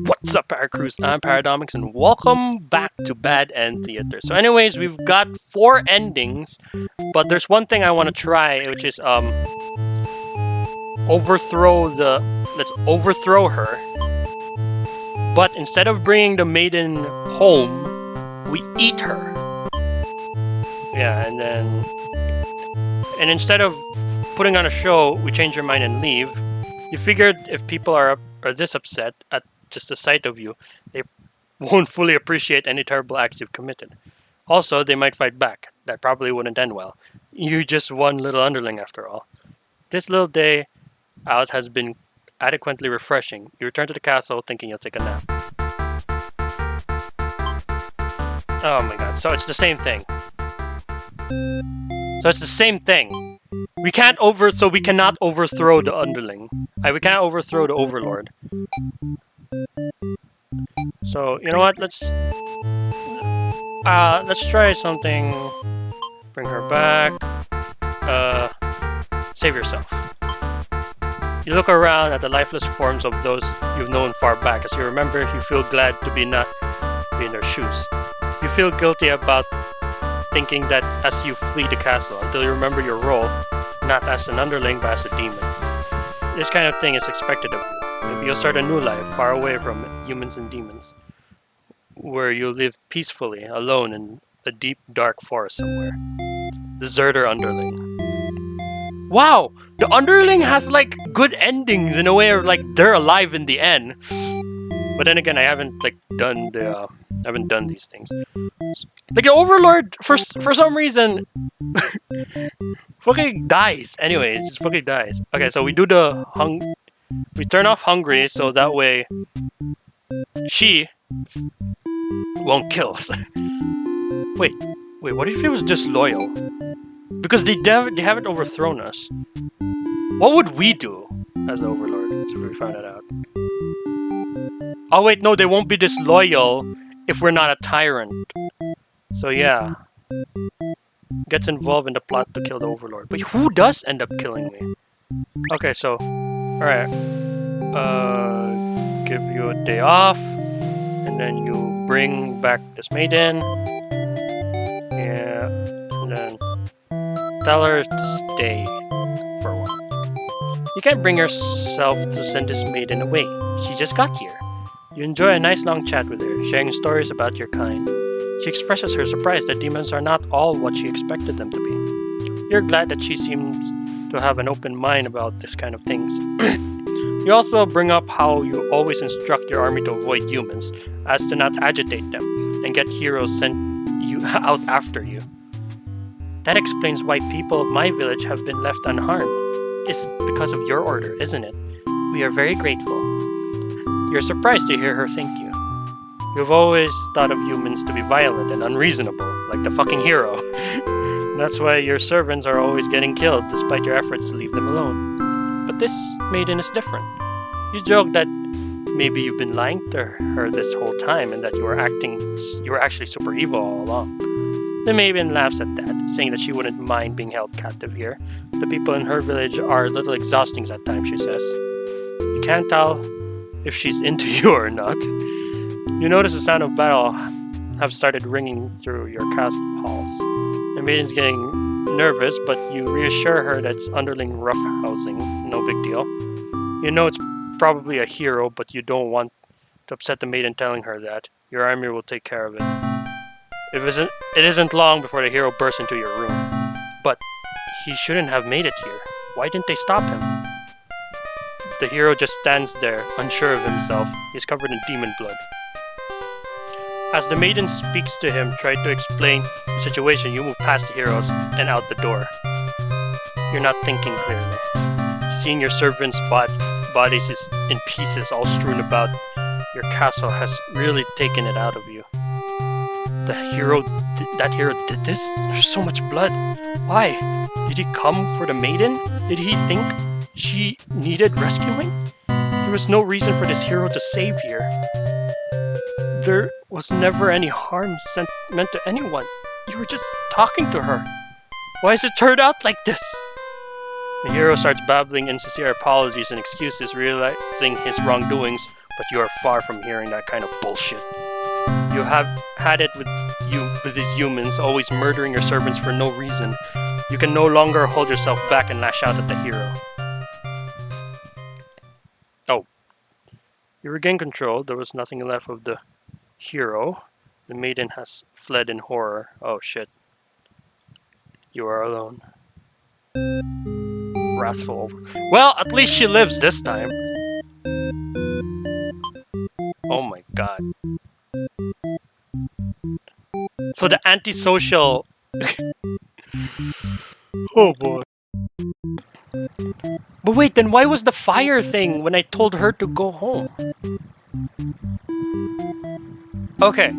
What's up, Paracrews? I'm Paradomics, and welcome back to Sad End Theatears. So, anyways, we've got 4 endings, but there's one thing I want to try, which is let's overthrow her. But instead of bringing the maiden home, we eat her. Yeah, and instead of putting on a show, we change your mind and leave. You figured if people are this upset at just the sight of you, they won't fully appreciate any terrible acts you've committed. Also, they might fight back. That probably wouldn't end well. You just one little underling after all. This little day out has been adequately refreshing. You return to the castle thinking you'll take a nap. Oh my god, so it's the same thing. We cannot overthrow the underling. We can't overthrow the overlord. So you know what? Let's try something. Bring her back. Save yourself. You look around at the lifeless forms of those you've known far back. As you remember, you feel glad to not be in their shoes. You feel guilty about thinking that as you flee the castle until you remember your role, not as an underling but as a demon. This kind of thing is expected of you. Maybe you'll start a new life far away from humans and demons, where you'll live peacefully, alone in a deep, dark forest somewhere. Deserter underling. Wow! The underling has like good endings in a way, of like they're alive in the end. But then again, I haven't done these things. Like the overlord, for some reason, fucking dies. Anyway, it just fucking dies. Okay, so we do we turn off hungry, so that way she won't kill us. Wait, what if it was disloyal? Because they haven't overthrown us. What would we do as the overlord? So we found it out. Oh wait, no, they won't be disloyal if we're not a tyrant. So yeah, gets involved in the plot to kill the overlord. But who does end up killing me? Okay, so alright. Give you a day off, and then you bring back this maiden. Yeah, and then tell her to stay for a while. You can't bring yourself to send this maiden away. She just got here. You enjoy a nice long chat with her, sharing stories about your kind. She expresses her surprise that demons are not all what she expected them to be. You're glad that she seems to have an open mind about this kind of things. You also bring up how you always instruct your army to avoid humans, as to not agitate them, and get heroes sent you out after you. That explains why people of my village have been left unharmed. It's because of your order, isn't it? We are very grateful. You're surprised to hear her thank you. You've always thought of humans to be violent and unreasonable, like the fucking hero. That's why your servants are always getting killed, despite your efforts to leave them alone. But this maiden is different. You joke that maybe you've been lying to her this whole time and that you were actually super evil all along. The maiden laughs at that, saying that she wouldn't mind being held captive here. The people in her village are a little exhausting at times, she says. You can't tell if she's into you or not. You notice the sound of battle have started ringing through your castle halls. The maiden's getting nervous, but you reassure her that it's underling roughhousing, no big deal. You know it's probably a hero, but you don't want to upset the maiden telling her that. Your army will take care of it. It isn't long before the hero bursts into your room. But he shouldn't have made it here. Why didn't they stop him? The hero just stands there, unsure of himself. He's covered in demon blood. As the maiden speaks to him, try to explain the situation, you move past the heroes and out the door. You're not thinking clearly. Seeing your servants' bodies is in pieces, all strewn about your castle, has really taken it out of you. That hero did this? There's so much blood. Why? Did he come for the maiden? Did he think she needed rescuing? There was no reason for this hero to save here. There was never any harm meant to anyone. You were just talking to her. Why has it turned out like this? The hero starts babbling insincere apologies and excuses, realizing his wrongdoings but you are far from hearing that kind of bullshit. You have had it with these humans, always murdering your servants for no reason. You can no longer hold yourself back and lash out at the hero. Oh. You regain control. There was nothing left of the hero. The maiden has fled in horror. Oh shit. You are alone. Wrathful. Well, at least she lives this time. Oh my god. So the antisocial... Oh boy. But wait, then why was the fire thing when I told her to go home? Okay.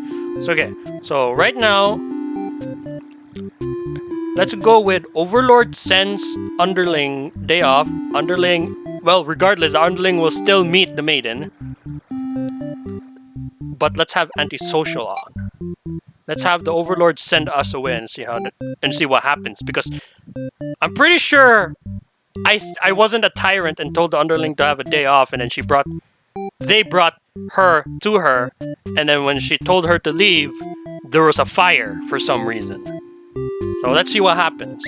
So right now, let's go with Overlord sends underling day off. Underling, well, regardless, the underling will still meet the maiden. But let's have antisocial on. Let's have the Overlord send us away and see see what happens, because I'm pretty sure I wasn't a tyrant and told the underling to have a day off, and then they brought her to her, and then when she told her to leave, there was a fire for some reason. So let's see what happens.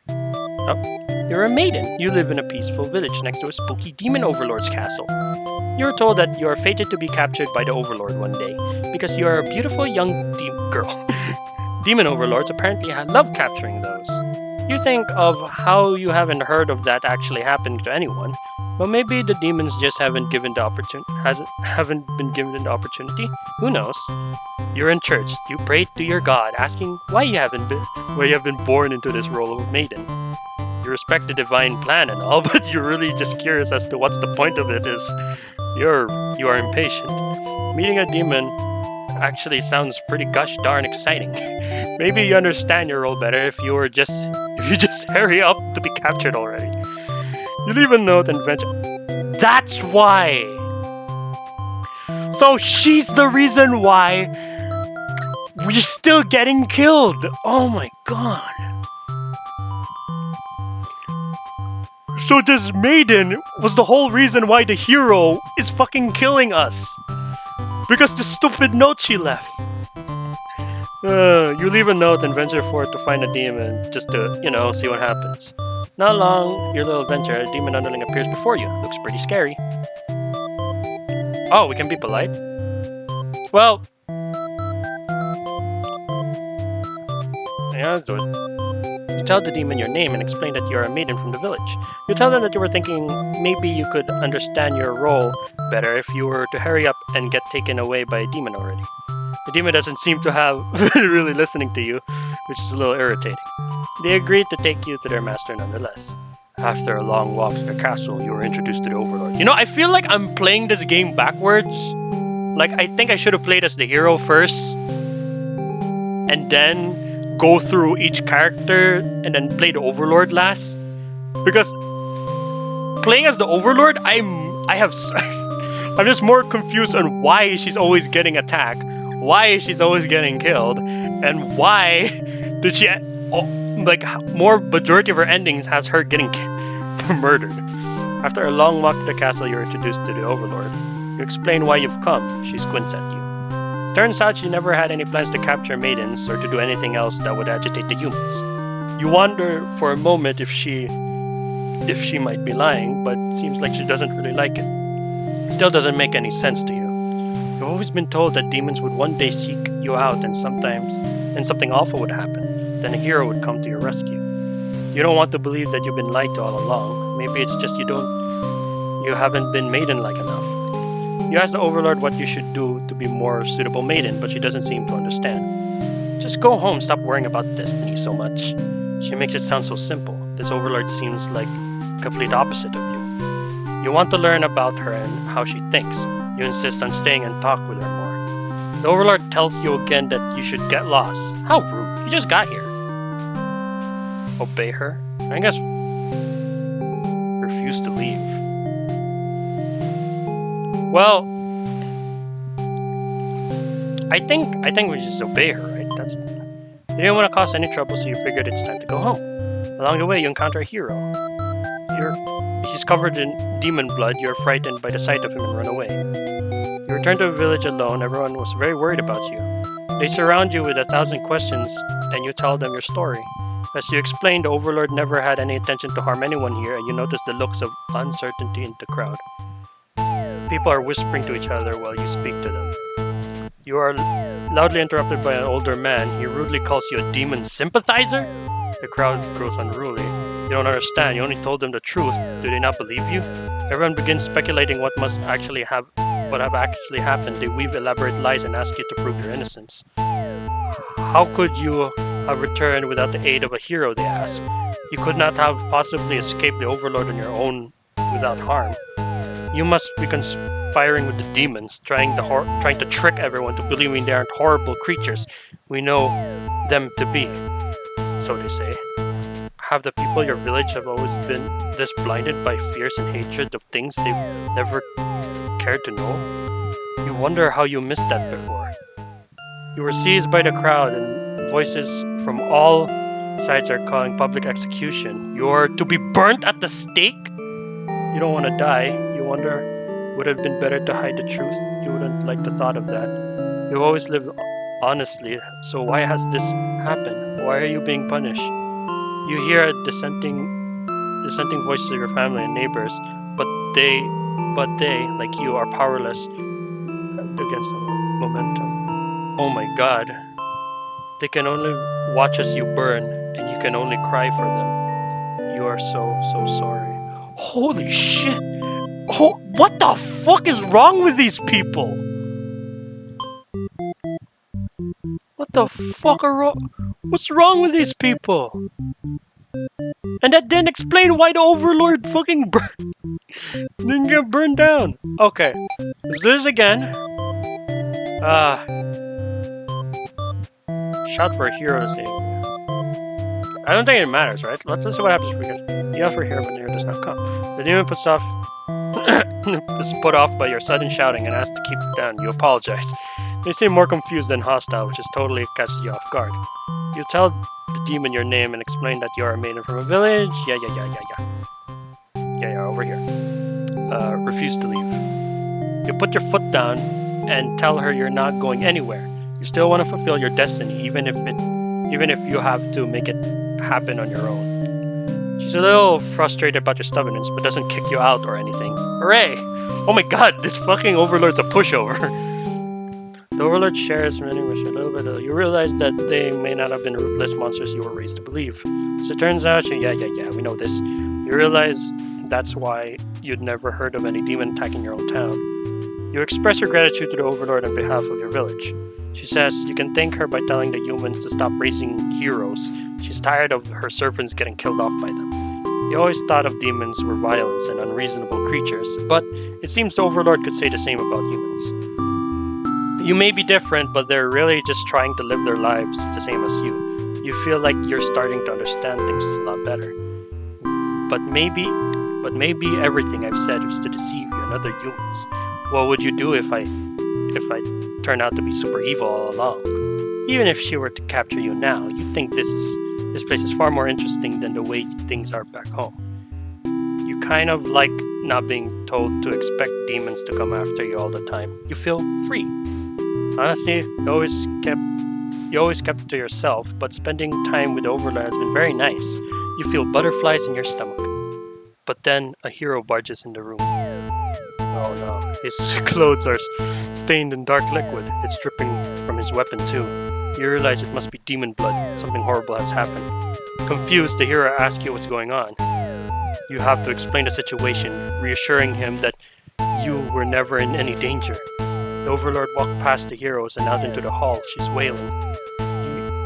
Oh, you're a maiden. You live in a peaceful village next to a spooky demon overlord's castle. You're told that you are fated to be captured by the overlord one day, because you are a beautiful young girl. Demon overlords apparently love capturing those. You think of how you haven't heard of that actually happening to anyone, but maybe the demons just haven't been given the opportunity. Who knows? You're in church. You pray to your god, asking why you have been born into this role of maiden. You respect the divine plan and all, but you're really just curious as to what's the point of it. You are impatient. Meeting a demon actually sounds pretty gosh darn exciting. Maybe you understand your role better if you just hurry up to be captured already. You leave a note and venture. That's why! So she's the reason why we're still getting killed! Oh my god. So this maiden was the whole reason why the hero is fucking killing us. Because the stupid note she left. You leave a note and venture forth to find a demon just to, see what happens. Not long, your little adventure, a demon underling appears before you. Looks pretty scary. Oh, we can be polite? Well... yeah, let's do it. You tell the demon your name and explain that you are a maiden from the village. You tell them that you were thinking maybe you could understand your role better if you were to hurry up and get taken away by a demon already. The demon doesn't seem to have really listening to you, which is a little irritating. They agreed to take you to their master nonetheless. After a long walk to the castle, you were introduced to the Overlord. I feel like I'm playing this game backwards. Like, I think I should have played as the hero first, and then go through each character, and then play the Overlord last. Because playing as the Overlord, I'm just more confused on why she's always getting attacked, why she's always getting killed, and why did she... more majority of her endings has her getting murdered. After a long walk to the castle, you're introduced to the Overlord. You explain why you've come. She squints at you. Turns out she never had any plans to capture maidens or to do anything else that would agitate the humans. You wonder for a moment if she might be lying, but it seems like she doesn't really like it. Still doesn't make any sense to you. You've always been told that demons would one day seek you out, and something awful would happen. Then a hero would come to your rescue. You don't want to believe that you've been lied to all along. Maybe it's just you haven't been maiden-like enough. You ask the Overlord what you should do to be more suitable maiden, but she doesn't seem to understand. Just go home, stop worrying about destiny so much. She makes it sound so simple. This Overlord seems like complete opposite of you. You want to learn about her and how she thinks. You insist on staying and talk with her more. The Overlord tells you again that you should get lost. How rude. You just got here. Obey her? I guess refuse to leave. Well, I think we just obey her, right? You didn't want to cause any trouble, so you figured it's time to go home. Along the way, you encounter a hero. He's covered in demon blood. You're frightened by the sight of him and run away. You return to the village alone. Everyone was very worried about you. They surround you with 1,000 questions, and you tell them your story. As you explained, the Overlord never had any intention to harm anyone here, and you notice the looks of uncertainty in the crowd. People are whispering to each other while you speak to them. You are loudly interrupted by an older man. He rudely calls you a demon sympathizer? The crowd grows unruly. You don't understand. You only told them the truth. Do they not believe you? Everyone begins speculating what have actually happened. They weave elaborate lies and ask you to prove your innocence. How could you have returned without the aid of a hero, they ask. You could not have possibly escaped the Overlord on your own without harm. You must be conspiring with the demons, trying to trick everyone to believing they aren't horrible creatures we know them to be. So they say. Have the people of your village have always been this blinded by fears and hatred of things they've never cared to know? You wonder how you missed that before. You were seized by the crowd, and voices from all sides are calling public execution. You're to be burnt at the stake? You don't want to die. You wonder, would it have been better to hide the truth? You wouldn't like the thought of that. You've always lived honestly, so why has this happened? Why are you being punished? You hear dissenting voices of your family and neighbors, but they, like you, are powerless against the momentum. Oh my God. They can only watch as you burn, and you can only cry for them. You are so sorry. Holy shit! Oh, what the fuck is wrong with these people? What the fuck are wrong? What's wrong with these people? And that didn't explain why the Overlord fucking didn't get burned down. Okay, let's do this again. Shout for a hero's name. I don't think it matters, right? Let's see what happens if we get yell for a hero, but the hero does not come. The demon is put off by your sudden shouting and asks to keep it down. You apologize. They seem more confused than hostile, which is totally catches you off guard. You tell the demon your name and explain that you are a maiden from a village. Yeah, over here. Refuse to leave. You put your foot down and tell her you're not going anywhere. You still want to fulfill your destiny, even if you have to make it happen on your own. She's a little frustrated about your stubbornness, but doesn't kick you out or anything. Hooray! Oh my God, this fucking Overlord's a pushover. The Overlord shares many with a little bit. You realize that they may not have been ruthless monsters you were raised to believe. So it turns out, yeah, we know this. You realize that's why you'd never heard of any demon attacking your own town. You express your gratitude to the Overlord on behalf of your village. She says you can thank her by telling the humans to stop raising heroes. She's tired of her servants getting killed off by them. You always thought of demons were violent and unreasonable creatures, but it seems the Overlord could say the same about humans. You may be different, but they're really just trying to live their lives the same as you. You feel like you're starting to understand things a lot better. But maybe everything I've said was to deceive you and other humans. What would you do if I turn out to be super evil all along? Even if she were to capture you now, you'd think this place is far more interesting than the way things are back home. You kind of like not being told to expect demons to come after you all the time. You feel free. Honestly, you always kept it to yourself, but spending time with Overlord has been very nice. You feel butterflies in your stomach. But then a hero barges in the room. Oh no, his clothes are stained in dark liquid. It's dripping from his weapon too. You realize it must be demon blood. Something horrible has happened. Confused, the hero asks you what's going on. You have to explain the situation, reassuring him that you were never in any danger. The Overlord walked past the heroes and out into the hall. She's wailing.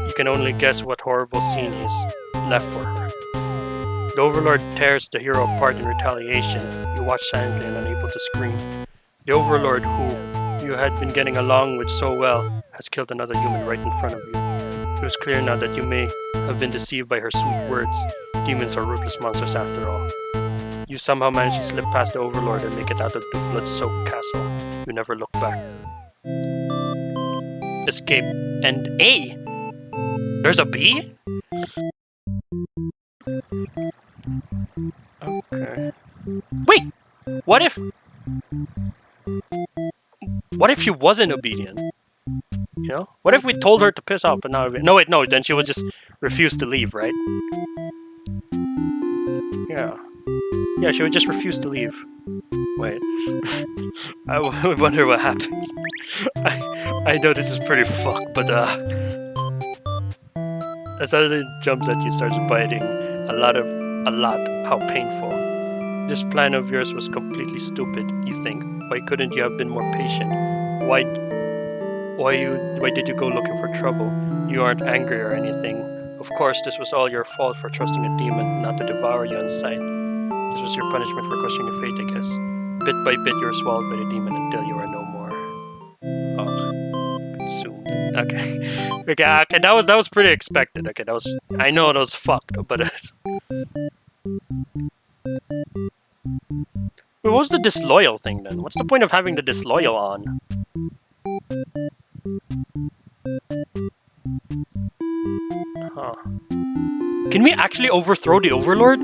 You can only guess what horrible scene he's left for her. The Overlord tears the hero apart in retaliation. You watch silently and unable to scream. The Overlord, who you had been getting along with so well, has killed another human right in front of you. It was clear now that you may have been deceived by her sweet words. Demons are ruthless monsters after all. You somehow manage to slip past the Overlord and make it out of the blood-soaked castle. You never look back. Escape. And A? There's a B? Okay. Wait! What if... What if she wasn't obedient? You know? What if we told her to piss off, but now... No, wait, no. Then she would just refuse to leave, right? Yeah. Yeah, she would just refuse to leave. Wait. I wonder what happens. I know this is pretty fucked, but as suddenly jumps at you, starts biting. A lot. How painful. This plan of yours was completely stupid, you think. Why couldn't you have been more patient? Why did you go looking for trouble? You aren't angry or anything. Of course, this was all your fault for trusting a demon not to devour you on sight. This was your punishment for questioning your fate, I guess. Bit by bit, you were swallowed by the demon until you are no more. Oh, consumed. Okay. Okay, that was pretty expected. Okay, I know that was fucked, but Wait, what was the disloyal thing then? What's the point of having the disloyal on? Huh. Can we actually overthrow the Overlord?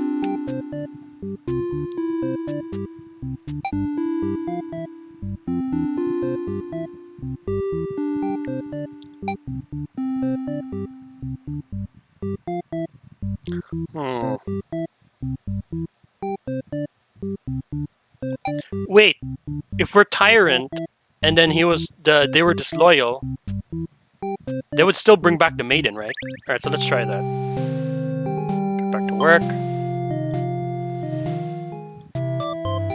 Wait, if we're Tyrant and then they were disloyal, they would still bring back the maiden, right? Alright, so let's try that. Get back to work.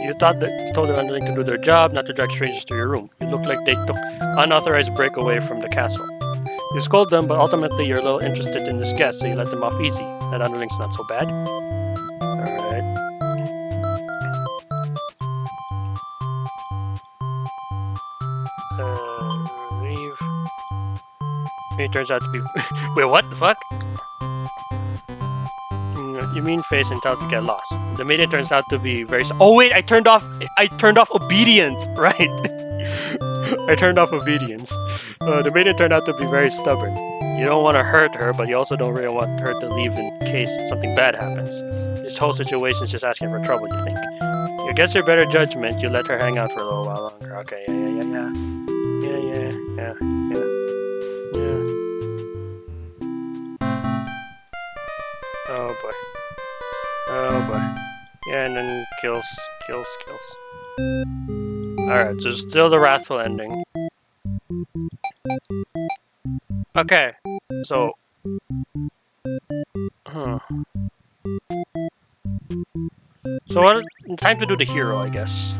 You thought that you told the underling to do their job, not to drag strangers to your room. You look like they took unauthorized breakaway from the castle. You scold them, but ultimately you're a little interested in this guest, so you let them off easy. That underling's not so bad. Alright. Leave. It turns out to be... Wait, what the fuck? You mean face and tell to get lost. The maiden turns out to be very... Oh wait, I turned off obedience! Right. I turned off obedience. The maiden turned out to be very stubborn. You don't want to hurt her, but you also don't really want her to leave in case something bad happens. This whole situation is just asking for trouble, you think. Against your better judgment, you let her hang out for a little while longer. Okay, yeah. Oh boy. Yeah, and then kills. Alright, so still the wrathful ending. Okay, so... So time to do the hero, I guess.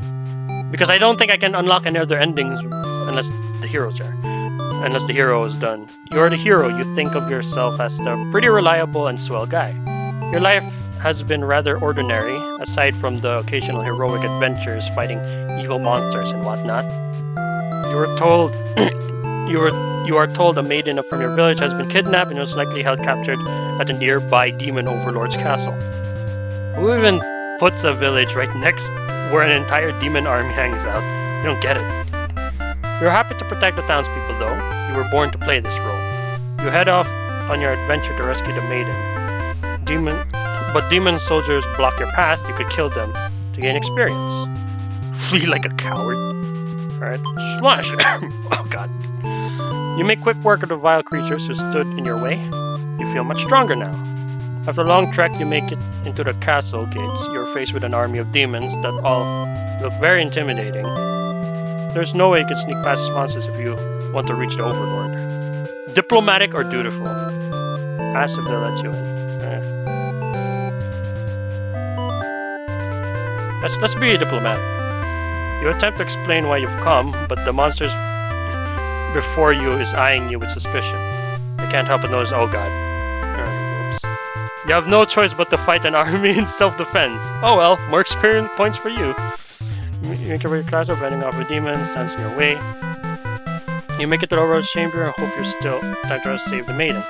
Because I don't think I can unlock any other endings unless the hero's there. Unless the hero is done. You're the hero, you think of yourself as the pretty reliable and swell guy. Your life has been rather ordinary, aside from the occasional heroic adventures fighting evil monsters and whatnot. You were told you are told a maiden from your village has been kidnapped and was likely held captured at a nearby demon overlord's castle. Who even puts a village right next where an entire demon army hangs out? You don't get it. You're happy to protect the townspeople though. You were born to play this role. You head off on your adventure to rescue the maiden. But demon soldiers block your path. You could kill them to gain experience. Flee like a coward. Alright, slash. Oh god. You make quick work of the vile creatures who stood in your way. You feel much stronger now. After a long trek, you make it into the castle gates. You're faced with an army of demons that all look very intimidating. There's no way you can sneak past these monsters if you want to reach the Overlord. Diplomatic or dutiful? Ask if they'll let you in. Let's be diplomatic. You attempt to explain why you've come, but the monsters before you is eyeing you with suspicion. They can't help but notice, oh god. Oops. You have no choice but to fight an army in self-defense. Oh well, more experience points for you. You make your class of running off with demons, stands in your way. You make it to the Overlord's chamber and hope you're still time to save the maiden.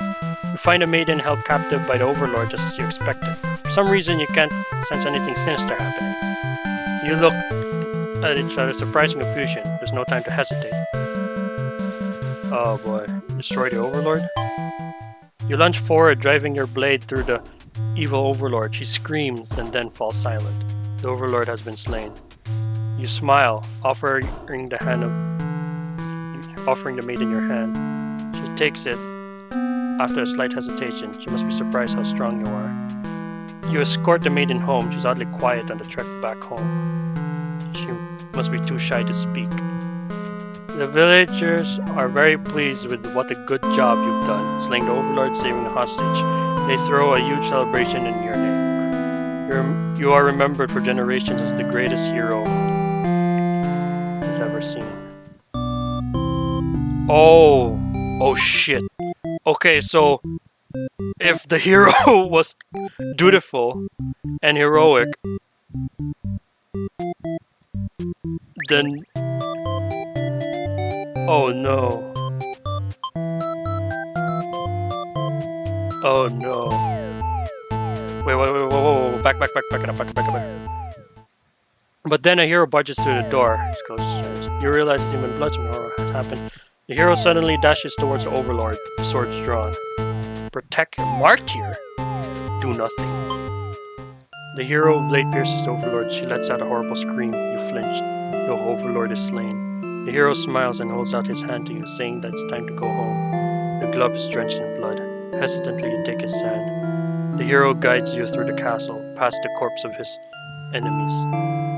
You find the maiden held captive by the Overlord just as you expected. For some reason, you can't sense anything sinister happening. You look at each other, surprising confusion. There's no time to hesitate. Oh boy. Destroy the Overlord? You lunge forward, driving your blade through the evil Overlord. She screams and then falls silent. The Overlord has been slain. You smile, offering the hand of offering the maiden your hand. She takes it after a slight hesitation. She must be surprised how strong you are. You escort the maiden home. She's oddly quiet on the trek back home. She must be too shy to speak. The villagers are very pleased with what a good job you've done, slaying the overlord, saving the hostage. They throw a huge celebration in your name. You are remembered for generations as the greatest hero has ever seen. Oh shit. Okay, so if the hero was dutiful and heroic, then oh no. Oh no. Wait, whoa. Back it up. But then a hero barges through the door. It's closed. You realize demon bloodsman horror has happened. The hero suddenly dashes towards the overlord, swords drawn. Protect your martyr? Do nothing. The hero blade pierces the overlord. She lets out a horrible scream. You flinch. The overlord is slain. The hero smiles and holds out his hand to you, saying that it's time to go home. The glove is drenched in blood. Hesitantly, you take his hand. The hero guides you through the castle, past the corpse of his enemies.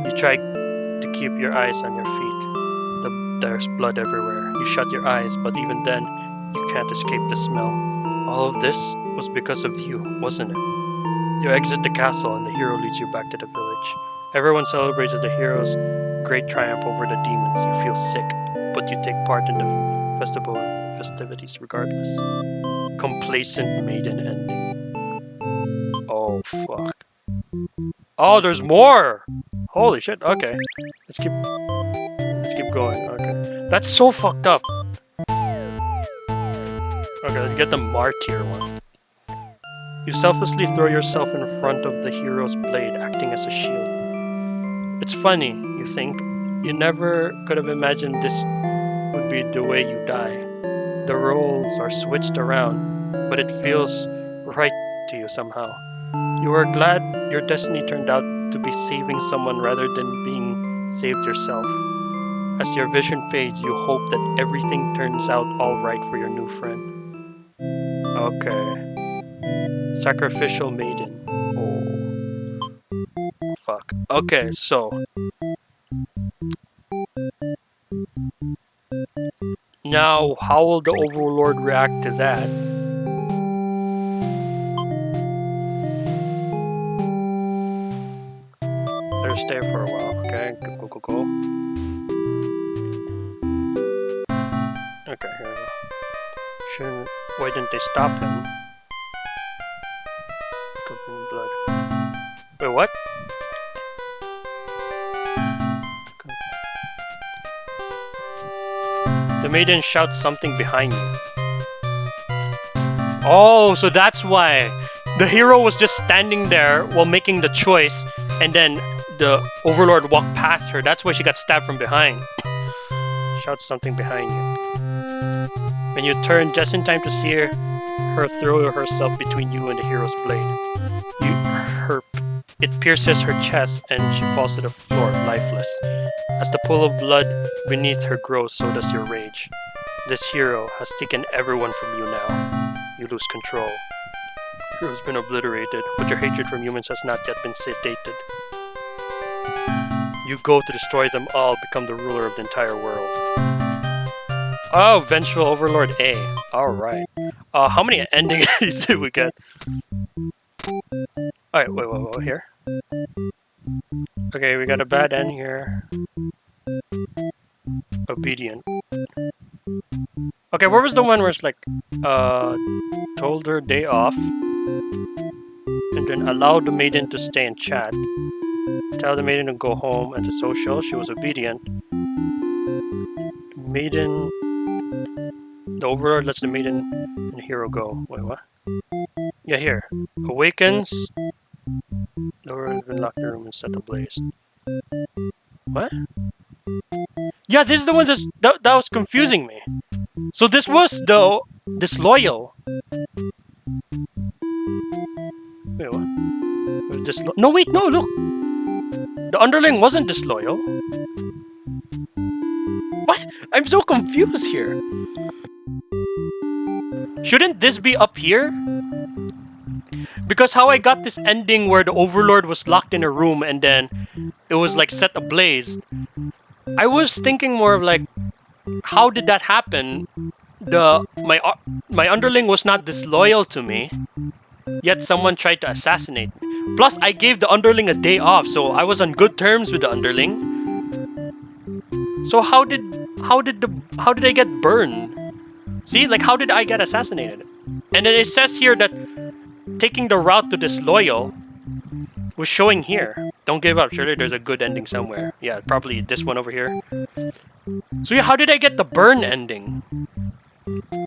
You try to keep your eyes on your feet. There's blood everywhere. You shut your eyes, but even then, you can't escape the smell. All of this was because of you, wasn't it? You exit the castle and the hero leads you back to the village. Everyone celebrates the hero's great triumph over the demons. You feel sick, but you take part in the festivities regardless. Complacent maiden ending. Oh fuck. Oh, there's more! Holy shit, okay. Let's keep going, okay. That's so fucked up. Okay, let's get the martyr one. You selflessly throw yourself in front of the hero's blade, acting as a shield. It's funny, you think. You never could have imagined this would be the way you die. The roles are switched around, but it feels right to you somehow. You are glad your destiny turned out to be saving someone rather than being saved yourself. As your vision fades, you hope that everything turns out alright for your new friend. Okay. Sacrificial maiden. Oh. Fuck. Okay, so. Now, how will the Overlord react to that? Let her stay for a while, okay? Go. Okay, here we go. Why didn't they stop him? Covered in blood. Wait, what? The maiden shouts something behind you. Oh, so that's why. The hero was just standing there while making the choice, and then the Overlord walked past her. That's why she got stabbed from behind. Shouts something behind you. And you turn just in time to see her throw herself between you and the hero's blade. It pierces her chest and she falls to the floor, lifeless. As the pool of blood beneath her grows, so does your rage. This hero has taken everyone from you now. You lose control. Your hero has been obliterated, but your hatred from humans has not yet been sedated. You go to destroy them all, become the ruler of the entire world. Oh, Vengeful Overlord A. Alright. How many endings did we get? Alright, wait, here. Okay, we got a bad end here. Obedient. Okay, where was the one where it's like, told her day off, and then allowed the maiden to stay and chat. Tell the maiden to go home and to social. She was obedient. Maiden. The Overlord lets the maiden and the hero go. Wait, what? Yeah, here. Awakens. The Overlord has been locked in the room and set ablaze. What? Yeah, this is the one that was confusing me. So this was the disloyal. Wait, what? No, wait, no, look. The underling wasn't disloyal. What? I'm so confused here. Shouldn't this be up here? Because how I got this ending where the Overlord was locked in a room and then it was like set ablaze. I was thinking more of like, how did that happen? My underling was not disloyal to me, yet someone tried to assassinate me. Plus, I gave the underling a day off, so I was on good terms with the underling. So how did I get burned? See, like how did I get assassinated? And then it says here that taking the route to disloyal was showing here. Don't give up. Surely there's a good ending somewhere. Yeah, probably this one over here. So yeah, how did I get the burn ending?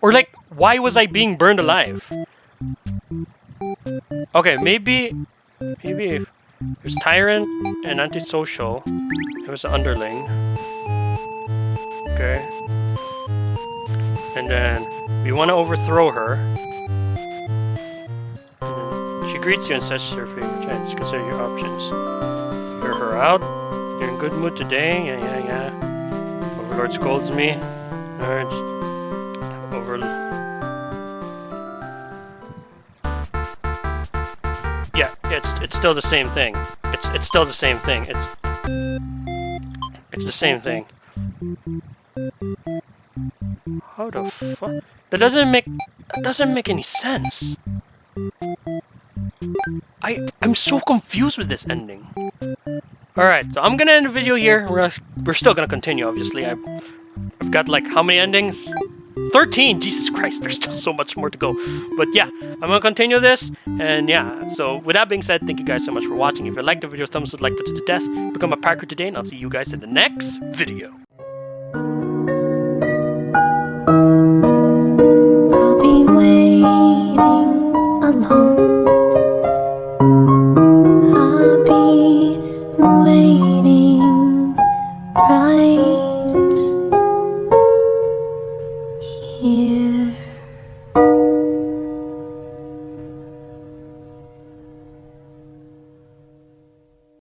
Or like, why was I being burned alive? Okay, maybe there's tyrant and antisocial. There was an underling. Okay. And then we want to overthrow her. She greets you and says her favorite chance. Consider your options. Hear her out. You're in good mood today. Yeah. Overlord scolds me. Alright. Yeah, it's still the same thing. It's still the same thing. It's the same thing. How the fuck? That doesn't make any sense. I'm so confused with this ending. Alright, so I'm gonna end the video here. We're still gonna continue, obviously. I've got like how many endings? 13! Jesus Christ, there's still so much more to go. But yeah, I'm gonna continue this. And yeah, so with that being said, thank you guys so much for watching. If you liked the video, thumbs up, like button to death. Become a Parker today, and I'll see you guys in the next video.